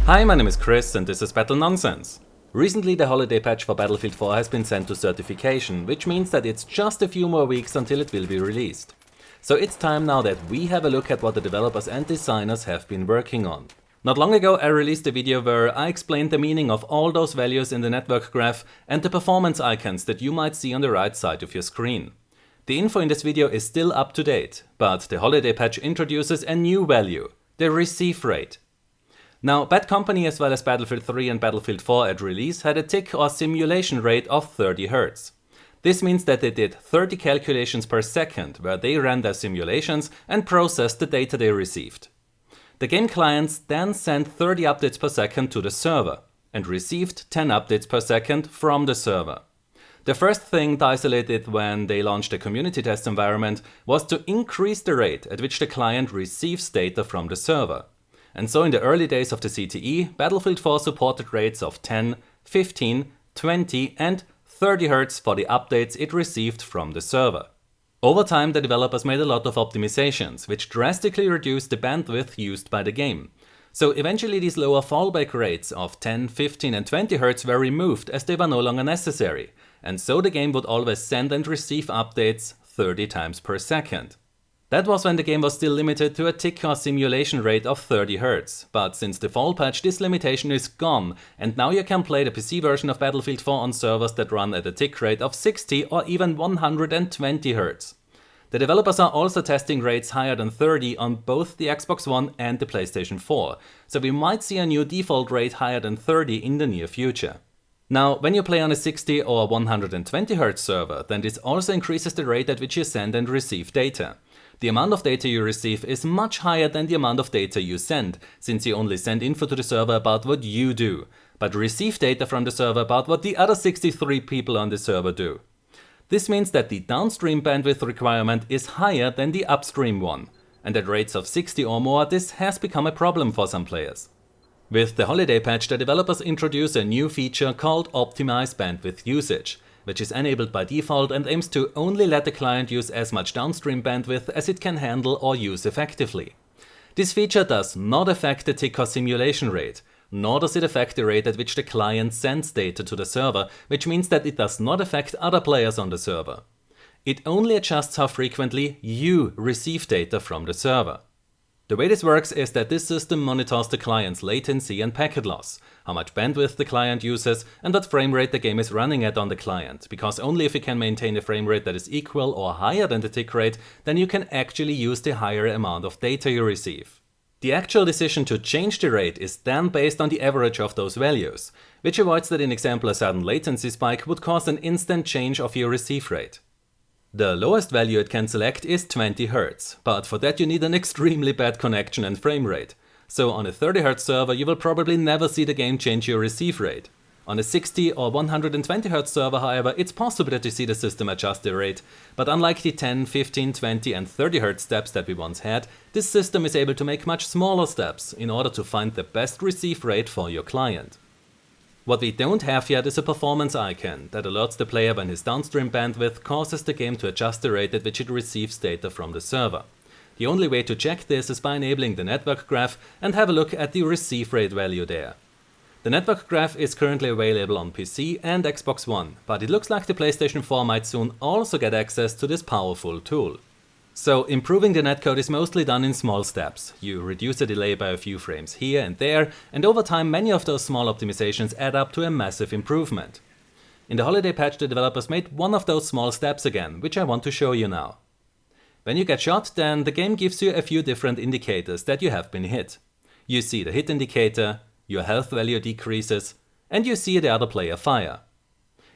Hi, my name is Chris and this is Battle Nonsense. Recently the holiday patch for Battlefield 4 has been sent to certification, which means that it's just a few more weeks until it will be released. So it's time now that we have a look at what the developers and designers have been working on. Not long ago I released a video where I explained the meaning of all those values in the network graph and the performance icons that you might see on the right side of your screen. The info in this video is still up to date, but the holiday patch introduces a new value, the receive rate. Now, Bad Company as well as Battlefield 3 and Battlefield 4 at release had a tick or simulation rate of 30 Hz. This means that they did 30 calculations per second where they ran their simulations and processed the data they received. The game clients then sent 30 updates per second to the server and received 10 updates per second from the server. The first thing DICE did when they launched a community test environment was to increase the rate at which the client receives data from the server. And so in the early days of the CTE, Battlefield 4 supported rates of 10, 15, 20 and 30 Hz for the updates it received from the server. Over time the developers made a lot of optimizations, which drastically reduced the bandwidth used by the game. So eventually these lower fallback rates of 10, 15 and 20 Hz were removed as they were no longer necessary, and so the game would always send and receive updates 30 times per second. That was when the game was still limited to a tick or simulation rate of 30 Hz, but since the fall patch this limitation is gone and now you can play the PC version of Battlefield 4 on servers that run at a tick rate of 60 or even 120 Hz. The developers are also testing rates higher than 30 on both the Xbox One and the PlayStation 4, so we might see a new default rate higher than 30 in the near future. Now, when you play on a 60 or 120 Hz server, then this also increases the rate at which you send and receive data. The amount of data you receive is much higher than the amount of data you send, since you only send info to the server about what you do, but receive data from the server about what the other 63 people on the server do. This means that the downstream bandwidth requirement is higher than the upstream one, and at rates of 60 or more this has become a problem for some players. With the holiday patch the developers introduce a new feature called Optimize Bandwidth Usage, which is enabled by default and aims to only let the client use as much downstream bandwidth as it can handle or use effectively. This feature does not affect the tick or simulation rate, nor does it affect the rate at which the client sends data to the server, which means that it does not affect other players on the server. It only adjusts how frequently you receive data from the server. The way this works is that this system monitors the client's latency and packet loss, how much bandwidth the client uses and what frame rate the game is running at on the client, because only if you can maintain a frame rate that is equal or higher than the tick rate, then you can actually use the higher amount of data you receive. The actual decision to change the rate is then based on the average of those values, which avoids that in example a sudden latency spike would cause an instant change of your receive rate. The lowest value it can select is 20 Hz, but for that you need an extremely bad connection and frame rate. So on a 30 Hz server you will probably never see the game change your receive rate. On a 60 or 120 Hz server however, it's possible that you see the system adjust the rate, but unlike the 10, 15, 20 and 30 Hz steps that we once had, this system is able to make much smaller steps in order to find the best receive rate for your client. What we don't have yet is a performance icon that alerts the player when his downstream bandwidth causes the game to adjust the rate at which it receives data from the server. The only way to check this is by enabling the network graph and have a look at the receive rate value there. The network graph is currently available on PC and Xbox One, but it looks like the PlayStation 4 might soon also get access to this powerful tool. So improving the netcode is mostly done in small steps. You reduce the delay by a few frames here and there, and over time many of those small optimizations add up to a massive improvement. In the holiday patch the developers made one of those small steps again, which I want to show you now. When you get shot, then the game gives you a few different indicators that you have been hit. You see the hit indicator, your health value decreases, and you see the other player fire.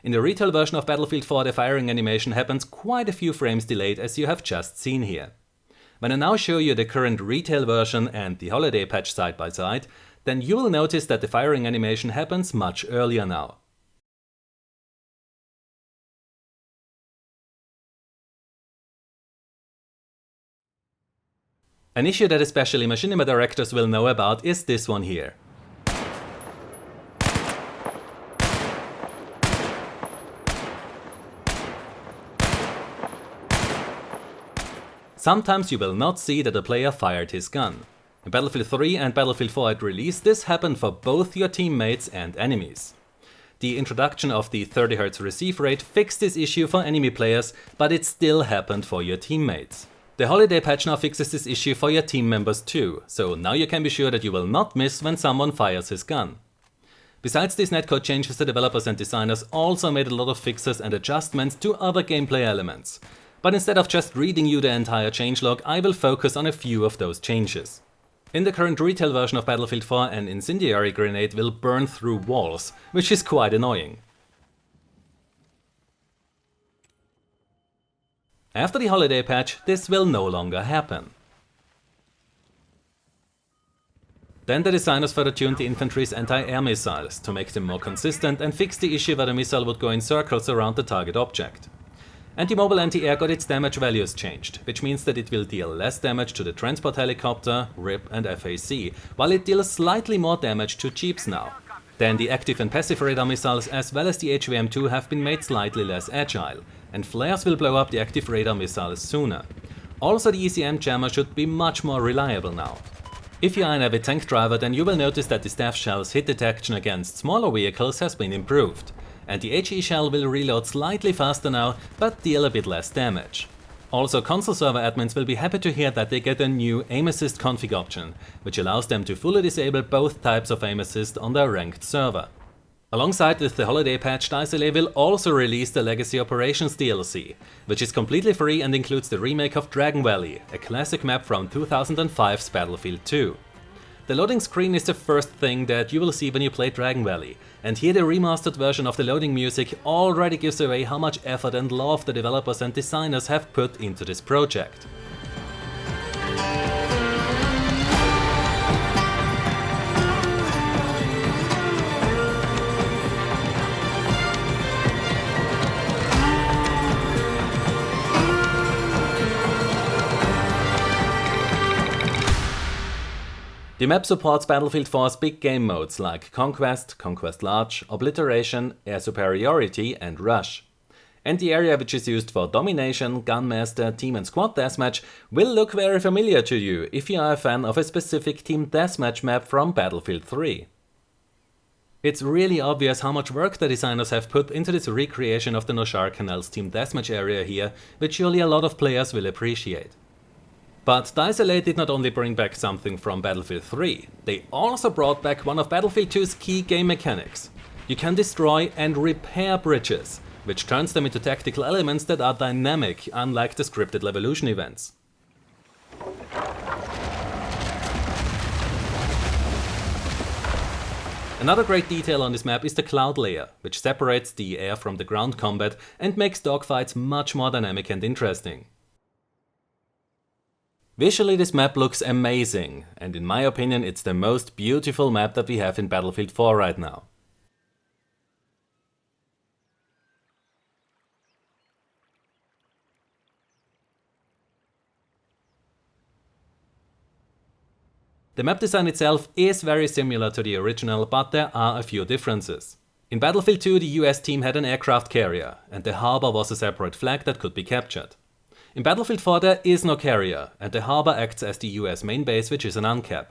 In the retail version of Battlefield 4 the firing animation happens quite a few frames delayed, as you have just seen here. When I now show you the current retail version and the holiday patch side by side, then you will notice that the firing animation happens much earlier now. An issue that especially Machinima directors will know about is this one here. Sometimes you will not see that the player fired his gun. In Battlefield 3 and Battlefield 4 at release, this happened for both your teammates and enemies. The introduction of the 30Hz receive rate fixed this issue for enemy players, but it still happened for your teammates. The Holiday patch now fixes this issue for your team members too, so now you can be sure that you will not miss when someone fires his gun. Besides these netcode changes, the developers and designers also made a lot of fixes and adjustments to other gameplay elements. But instead of just reading you the entire changelog, I will focus on a few of those changes. In the current retail version of Battlefield 4, an incendiary grenade will burn through walls, which is quite annoying. After the Holiday patch, this will no longer happen. Then the designers further tuned the infantry's anti-air missiles to make them more consistent and fix the issue where the missile would go in circles around the target object. Anti-mobile anti-air got its damage values changed, which means that it will deal less damage to the transport helicopter, RIP and FAC, while it deals slightly more damage to jeeps now. Then the active and passive radar missiles as well as the HVM2 have been made slightly less agile, and flares will blow up the active radar missiles sooner. Also the ECM jammer should be much more reliable now. If you are an avid tank driver, then you will notice that the staff shell's hit detection against smaller vehicles has been improved. And the HE shell will reload slightly faster now, but deal a bit less damage. Also, console server admins will be happy to hear that they get a new aim assist config option, which allows them to fully disable both types of aim assist on their ranked server. Alongside with the Holiday patch, DICE will also release the Legacy Operations DLC, which is completely free and includes the remake of Dragon Valley, a classic map from 2005's Battlefield 2. The loading screen is the first thing that you will see when you play Dragon Valley, and here the remastered version of the loading music already gives away how much effort and love the developers and designers have put into this project. The map supports Battlefield 4's big game modes like Conquest, Conquest Large, Obliteration, Air Superiority and Rush. And the area which is used for Domination, Gunmaster, Team and Squad Deathmatch will look very familiar to you if you are a fan of a specific Team Deathmatch map from Battlefield 3. It's really obvious how much work the designers have put into this recreation of the Noshar Canal's Team Deathmatch area here, which surely a lot of players will appreciate. But DICE did not only bring back something from Battlefield 3, they also brought back one of Battlefield 2's key game mechanics. You can destroy and repair bridges, which turns them into tactical elements that are dynamic, unlike the scripted Levolution events. Another great detail on this map is the cloud layer, which separates the air from the ground combat and makes dogfights much more dynamic and interesting. Visually this map looks amazing, and in my opinion it's the most beautiful map that we have in Battlefield 4 right now. The map design itself is very similar to the original, but there are a few differences. In Battlefield 2 the US team had an aircraft carrier, and the harbor was a separate flag that could be captured. In Battlefield 4 there is no carrier, and the harbor acts as the US main base, which is an uncap.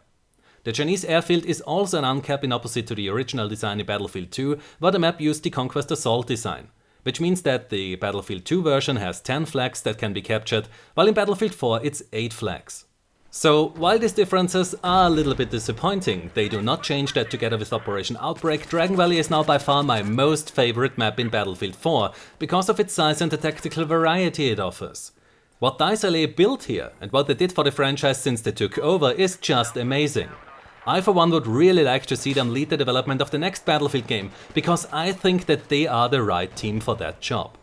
The Chinese airfield is also an uncap in opposite to the original design in Battlefield 2, where the map used the Conquest Assault design, which means that the Battlefield 2 version has 10 flags that can be captured, while in Battlefield 4 it's 8 flags. So while these differences are a little bit disappointing, they do not change that together with Operation Outbreak, Dragon Valley is now by far my most favorite map in Battlefield 4, because of its size and the tactical variety it offers. What DICE built here, and what they did for the franchise since they took over, is just amazing. I for one would really like to see them lead the development of the next Battlefield game, because I think that they are the right team for that job.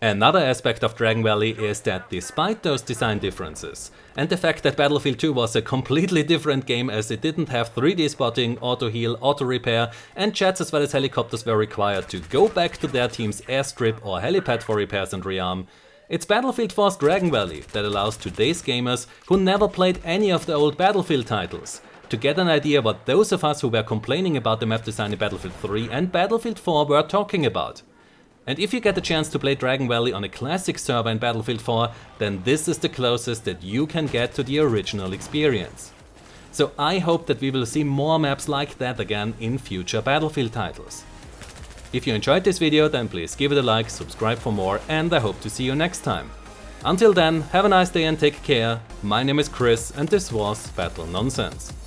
Another aspect of Dragon Valley is that despite those design differences, and the fact that Battlefield 2 was a completely different game as it didn't have 3D spotting, auto-heal, auto-repair, and jets as well as helicopters were required to go back to their team's airstrip or helipad for repairs and rearm, it's Battlefield 4's Dragon Valley that allows today's gamers who never played any of the old Battlefield titles to get an idea what those of us who were complaining about the map design in Battlefield 3 and Battlefield 4 were talking about. And if you get the chance to play Dragon Valley on a classic server in Battlefield 4, then this is the closest that you can get to the original experience. So I hope that we will see more maps like that again in future Battlefield titles. If you enjoyed this video, then please give it a like, subscribe for more, and I hope to see you next time. Until then, have a nice day and take care. My name is Chris and this was Battle Nonsense.